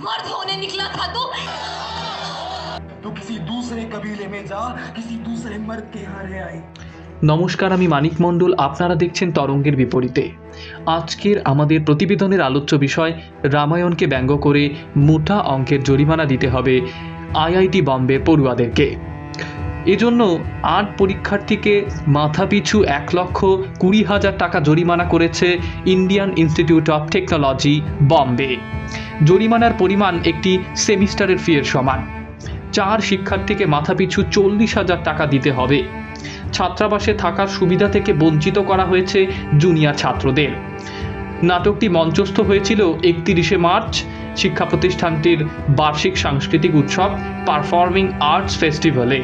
मर्द होने निकला था तो किसी दूसरे कबीले में जा, किसी दूसरे मर्द के यहाँ रह आई। নমস্কার, আমি মানিক মণ্ডল। আপনারা দেখছেন তরঙ্গের বিপরীতে। আজকের আমাদের প্রতিবেদনের আলোচ্য বিষয়, রামায়ণকে ব্যঙ্গ করে মোটা অঙ্কের জরিমানা দিতে হবে আইআইটি বম্বের পড়ুয়াদেরকে। এজন্য ৮ পরীক্ষার্থীকে মাথাপিছু ১,২০,০০০ টাকা জরিমানা করেছে Indian institute of technology Bombay. জরিমানার পরিমাণ একটি সেমিস্টারের ফিয়ের সমান। ৪ শিক্ষার্থীকে মাথাপিছু ৪০,০০০ টাকা দিতে হবে। ছাত্রাবাসে থাকার সুবিধা থেকে বঞ্চিত করা হয়েছে জুনিয়র ছাত্রদের। নাটকটি মঞ্চস্থ হয়েছিল ৩১শে মার্চ শিক্ষা প্রতিষ্ঠানটির বার্ষিক সাংস্কৃতিক উৎসব পারফর্মিং আর্টস ফেস্টিভ্যালে।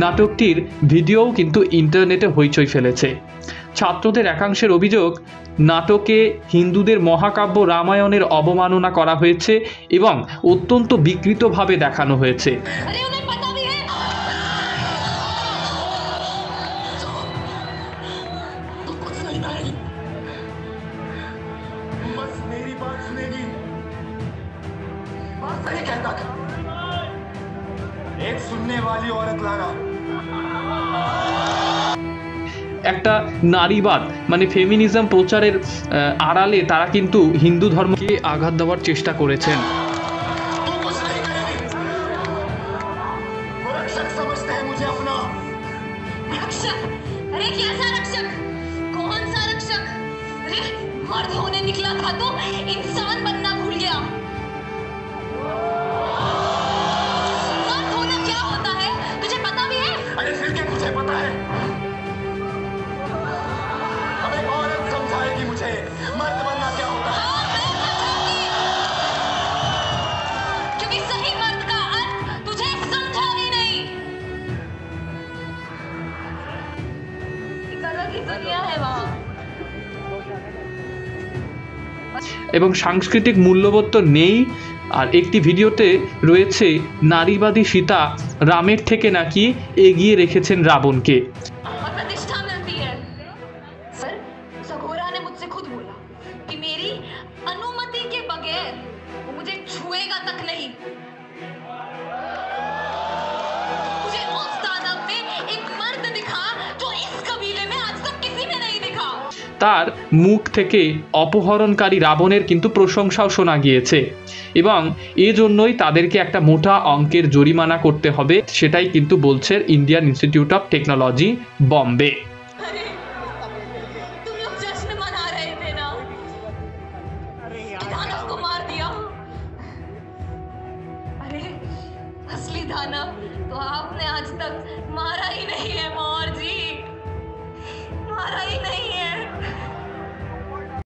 নাটকটির ভিডিওও কিন্তু ইন্টারনেটে হইচই ফেলেছে। ছাত্রদের একাংশের অভিযোগ, নাটকে হিন্দুদের মহাকাব্য রামায়ণের অবমাননা করা হয়েছে এবং অত্যন্ত বিকৃতভাবে দেখানো হয়েছে। एक सुनने वाली औरत लाना। একটা নারীবাদ মানে ফেমিনিজম প্রচারের আড়ালে তারা কিন্তু হিন্দু ধর্মকে আঘাত দেওয়ার চেষ্টা করেছেন। मर्द होने निकला था तो इंसान बनना भूल गया। मर्द होना क्या होता है तुझे पता भी है? अरे फिर क्या तुझे पता है? अब एक औरत समझाएगी मुझे मर्द बनना क्या होता है। क्योंकि सही मर्द का अर्थ तुझे समझा ही नहीं। एक अलग ही दुनिया है वहाँ। এবং সাংস্কৃতিক মূল্যবোধ তো নেই। আর একটি ভিডিওতে রয়েছে নারীবাদী সীতা রামের থেকে নাকি এগিয়ে রেখেছেন রাবণকে। प्रतिष्ठा मिलती है। सर, सगोरा ने मुझसे खुद बोला कि मेरी अनुमति के बगैर वो मुझे छुएगा तक नहीं। मुझे उस दानव में एक मर्द दिखा जो इस कबीले में आज तक किसी में नहीं दिखा। তার মুখ থেকে অপহরণকারী রাবণের কিন্তু প্রশংসাও শোনা গিয়েছে এবং এজন্যই তাদেরকে একটা মোটা অঙ্কের জরিমানা করতে হবে, সেটাই কিন্তু বলছে Indian institute of technology Bombay. तुम लोग जश्न मना रहे थे ना, दानव को मार दिया। अरे असली दानव तो आपने आज तक मारा ही नहीं है मोर जी, मारा ही नहीं।